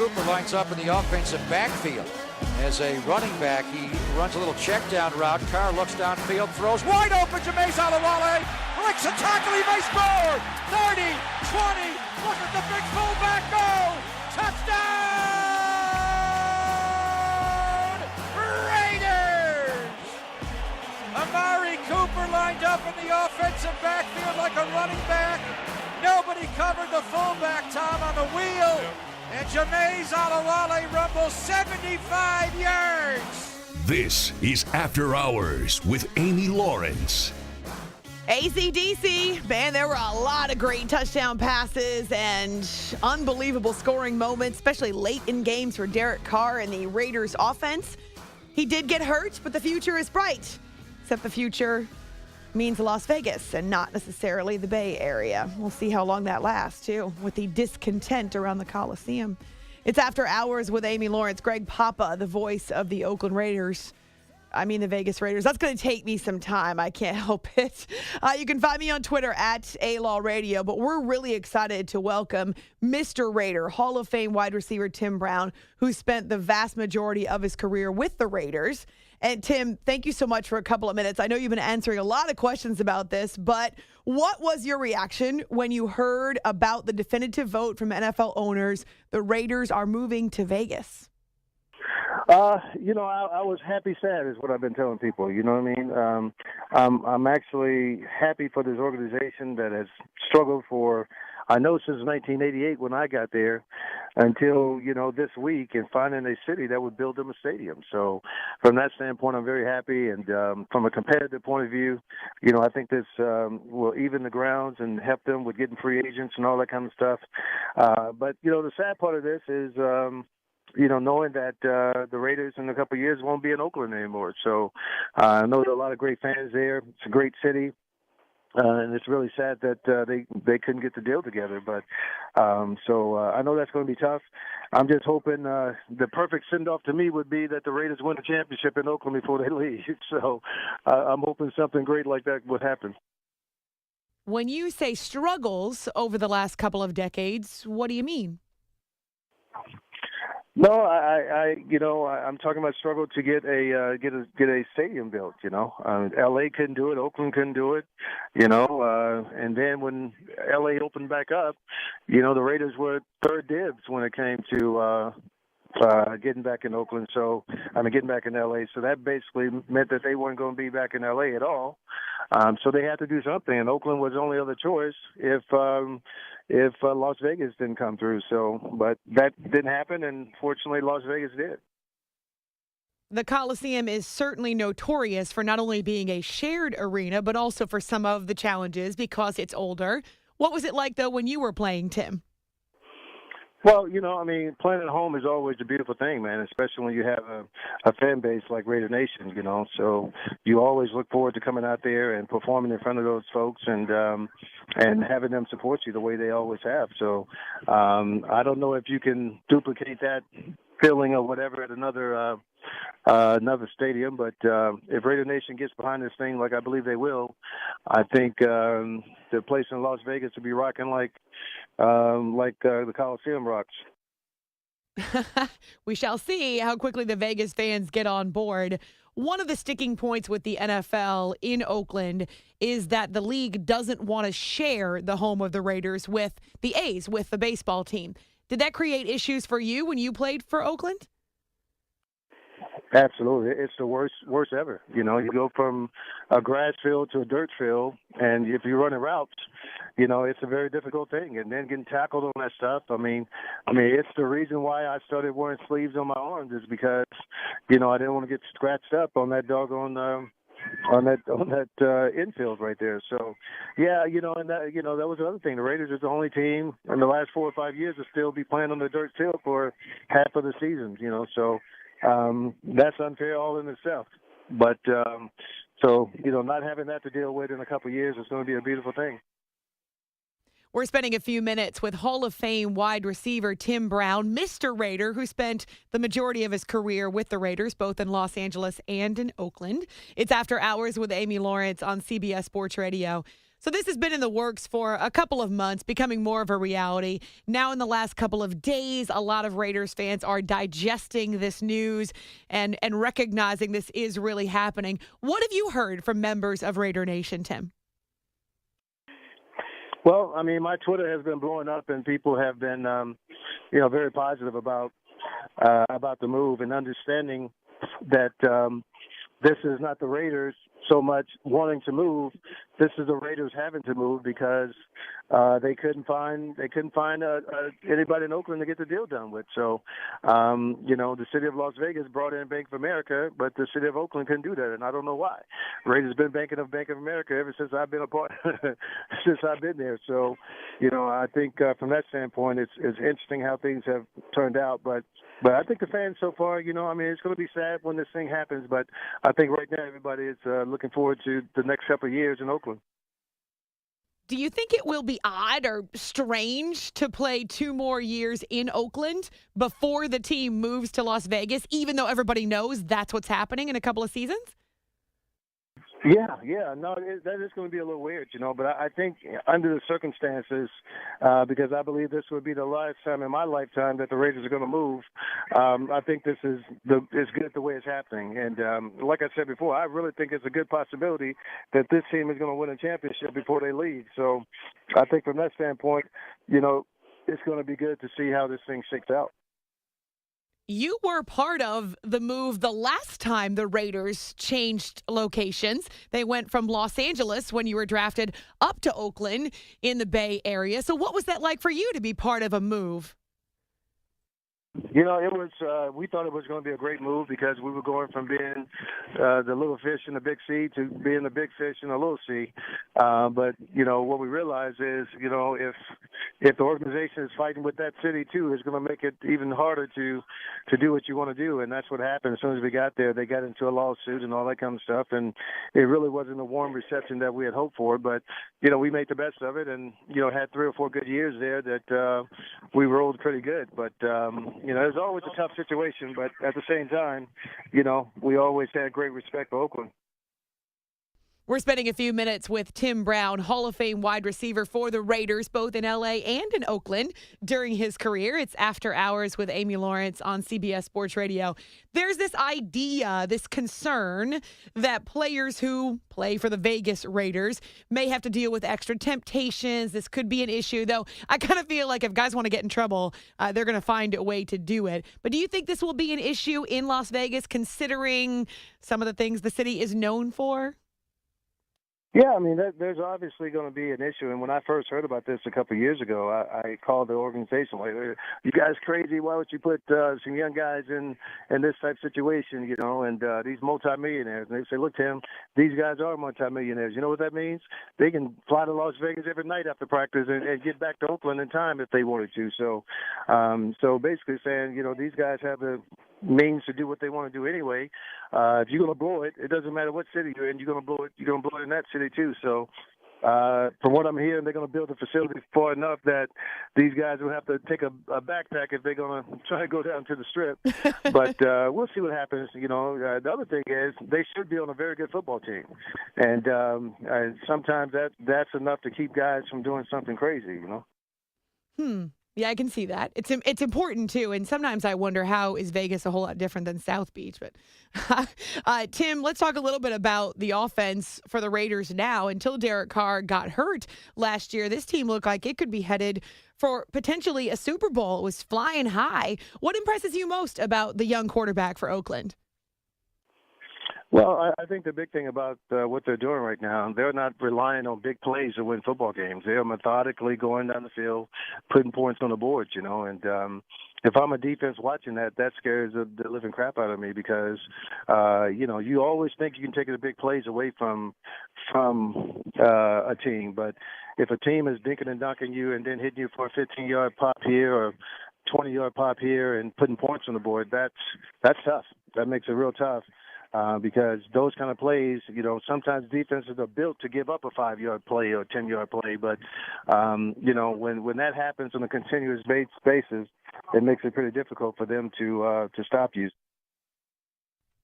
Cooper lines up in the offensive backfield. As a running back, he runs a little check down route. Carr looks downfield, throws wide open. Jameis Alawale breaks a tackle. He may score. 30, 20. Look at the big fullback go. Touchdown! Raiders! Amari Cooper lined up in the offensive backfield like a running back. Nobody covered the fullback, Tom, on the wheel. And Jameis Alawale rumbles 75 yards. This is After Hours with Amy Lawrence. AC/DC, man, there were a lot of great touchdown passes and unbelievable scoring moments, especially late in games for Derek Carr and the Raiders offense. He did get hurt, but the future is bright. Except the future means Las Vegas and not necessarily the Bay Area. We'll see how long that lasts, too, with the discontent around the Coliseum. It's After Hours with Amy Lawrence. Greg Papa, the voice of the Oakland Raiders. I mean the Vegas Raiders. That's going to take me some time. I can't help it. You can find me on Twitter at @ALawRadio, but we're really excited to welcome Mr. Raider, Hall of Fame wide receiver Tim Brown, who spent the vast majority of his career with the Raiders. And Tim, thank you so much for a couple of minutes. I know you've been answering a lot of questions about this, but what was your reaction when you heard about the definitive vote from NFL owners? The Raiders are moving to Vegas. I was happy, sad is what I've been telling people. You know what I mean? I'm actually happy for this organization that has struggled for, I know, since 1988 when I got there until, this week, and finding a city that would build them a stadium. So from that standpoint, I'm very happy. And from a competitive point of view, I think this will even the grounds and help them with getting free agents and all that kind of stuff. But the sad part of this is, knowing that the Raiders in a couple of years won't be in Oakland anymore. So I know there are a lot of great fans there. It's a great city. And it's really sad that they couldn't get the deal together. But so I know that's going to be tough. I'm just hoping the perfect send-off to me would be that the Raiders win a championship in Oakland before they leave. So I'm hoping something great like that would happen. When you say struggles over the last couple of decades, what do you mean? No, I'm talking about struggle to get a stadium built. L.A. couldn't do it, Oakland couldn't do it. And then when L.A. opened back up, the Raiders were third dibs when it came to getting back in Oakland. Getting back in L.A. So that basically meant that they weren't going to be back in L.A. at all. So they had to do something, and Oakland was the only other choice if Las Vegas didn't come through. But that didn't happen, and fortunately Las Vegas did. The Coliseum is certainly notorious for not only being a shared arena, but also for some of the challenges because it's older. What was it like, though, when you were playing, Tim? Well, playing at home is always a beautiful thing, man, especially when you have a fan base like Raider Nation, So you always look forward to coming out there and performing in front of those folks and having them support you the way they always have. So I don't know if you can duplicate that feeling or whatever at another stadium, but if Raider Nation gets behind this thing, like I believe they will, I think the place in Las Vegas will be rocking like the Coliseum rocks. We shall see how quickly the Vegas fans get on board. One of the sticking points with the NFL in Oakland is that the league doesn't want to share the home of the Raiders with the A's, with the baseball team. Did that create issues for you when you played for Oakland? Absolutely. It's the worst ever. You go from a grass field to a dirt field, and if you're running routes, it's a very difficult thing. And then getting tackled on that stuff. I mean, it's the reason why I started wearing sleeves on my arms is because, I didn't want to get scratched up on that doggone on that infield right there. So, yeah, and that was the other thing. The Raiders is the only team in the last 4 or 5 years to still be playing on the dirt field for half of the season. So. That's unfair all in itself. But, not having that to deal with in a couple of years is going to be a beautiful thing. We're spending a few minutes with Hall of Fame wide receiver Tim Brown, Mr. Raider, who spent the majority of his career with the Raiders, both in Los Angeles and in Oakland. It's After Hours with Amy Lawrence on CBS Sports Radio. So this has been in the works for a couple of months, becoming more of a reality. Now in the last couple of days, a lot of Raiders fans are digesting this news and recognizing this is really happening. What have you heard from members of Raider Nation, Tim? Well, I mean, my Twitter has been blowing up, and people have been, very positive about the move and understanding that this is not the Raiders so much wanting to move. This is the Raiders having to move because they couldn't find anybody in Oakland to get the deal done with. So, the city of Las Vegas brought in Bank of America, but the city of Oakland couldn't do that, and I don't know why. Raiders have been banking of Bank of America ever since I've been a part, since I've been there. So, I think from that standpoint, it's interesting how things have turned out. But I think the fans so far, it's going to be sad when this thing happens. But I think right now everybody is looking forward to the next couple of years in Oakland. Do you think it will be odd or strange to play 2 more years in Oakland before the team moves to Las Vegas, even though everybody knows that's what's happening in a couple of seasons? Yeah. No, that is going to be a little weird, but I think under the circumstances, because I believe this would be the last time in my lifetime that the Raiders are going to move, I think this is it's good the way it's happening. And like I said before, I really think it's a good possibility that this team is going to win a championship before they leave. So I think from that standpoint, it's going to be good to see how this thing shakes out. You were part of the move the last time the Raiders changed locations. They went from Los Angeles when you were drafted up to Oakland in the Bay Area. So what was that like for you to be part of a move? It was. We thought it was going to be a great move because we were going from being the little fish in the big sea to being the big fish in the little sea. But what we realized is, if the organization is fighting with that city too, it's going to make it even harder to do what you want to do. And that's what happened. As soon as we got there, they got into a lawsuit and all that kind of stuff. And it really wasn't a warm reception that we had hoped for. But we made the best of it, and had 3 or 4 good years there that we rolled pretty good. But it's always a tough situation, but at the same time, we always had great respect for Oakland. We're spending a few minutes with Tim Brown, Hall of Fame wide receiver for the Raiders, both in L.A. and in Oakland during his career. It's After Hours with Amy Lawrence on CBS Sports Radio. There's this idea, this concern that players who play for the Vegas Raiders may have to deal with extra temptations. This could be an issue, though I kind of feel like if guys want to get in trouble, they're going to find a way to do it. But do you think this will be an issue in Las Vegas, considering some of the things the city is known for? Yeah, there's obviously going to be an issue. And when I first heard about this a couple of years ago, I called the organization, like, you guys crazy? Why would you put some young guys in this type of situation, and these multimillionaires? And they say, look, Tim, these guys are multimillionaires. You know what that means? They can fly to Las Vegas every night after practice and get back to Oakland in time if they wanted to. So basically saying, these guys have the means to do what they want to do anyway. If you're going to blow it, it doesn't matter what city you're in. You're going to blow it. You're going to blow it in that city too. So, from what I'm hearing, they're going to build a facility far enough that these guys will have to take a backpack if they're going to try to go down to the Strip. But we'll see what happens. The other thing is they should be on a very good football team, and sometimes that's enough to keep guys from doing something crazy. Yeah, I can see that. It's important, too. And sometimes I wonder, how is Vegas a whole lot different than South Beach? But Tim, let's talk a little bit about the offense for the Raiders now. Until Derek Carr got hurt last year, this team looked like it could be headed for potentially a Super Bowl. It was flying high. What impresses you most about the young quarterback for Oakland? Well, I think the big thing about what they're doing right now, they're not relying on big plays to win football games. They're methodically going down the field, putting points on the board, and if I'm a defense watching that scares the living crap out of me because, you always think you can take the big plays away from a team. But if a team is dinking and dunking you and then hitting you for a 15-yard pop here or 20-yard pop here and putting points on the board, that's tough. That makes it real tough. Because those kind of plays, sometimes defenses are built to give up a 5-yard play or a 10-yard play. But, when that happens on a continuous basis, it makes it pretty difficult for them to stop you.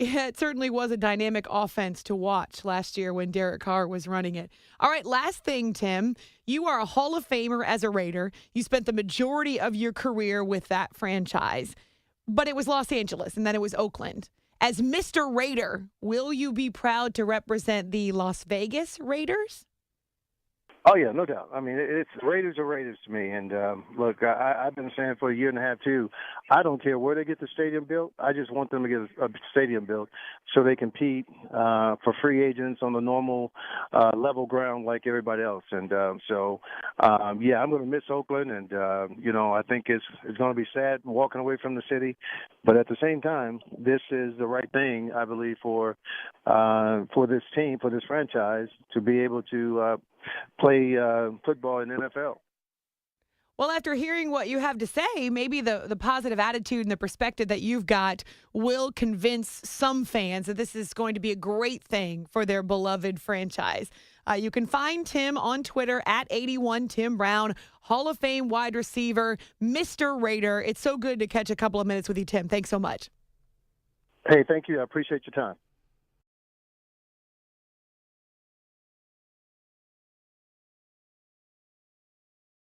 Yeah, it certainly was a dynamic offense to watch last year when Derek Carr was running it. All right, last thing, Tim. You are a Hall of Famer as a Raider. You spent the majority of your career with that franchise, but it was Los Angeles and then it was Oakland. As Mr. Raider, will you be proud to represent the Las Vegas Raiders? Oh, yeah, no doubt. I mean, it's Raiders are Raiders to me. And, look, I've been saying for a year and a half, too, I don't care where they get the stadium built. I just want them to get a stadium built so they compete for free agents on the normal level ground like everybody else. And yeah, I'm going to miss Oakland. And, I think it's going to be sad walking away from the city. But at the same time, this is the right thing, I believe, for this team, for this franchise, to be able to play football in the NFL. Well, after hearing what you have to say, maybe the positive attitude and the perspective that you've got will convince some fans that this is going to be a great thing for their beloved franchise. You can find Tim on Twitter at 81 Tim Brown, Hall of Fame wide receiver, Mr. Raider. It's so good to catch a couple of minutes with you, Tim. Thanks so much. Hey, thank you. I appreciate your time.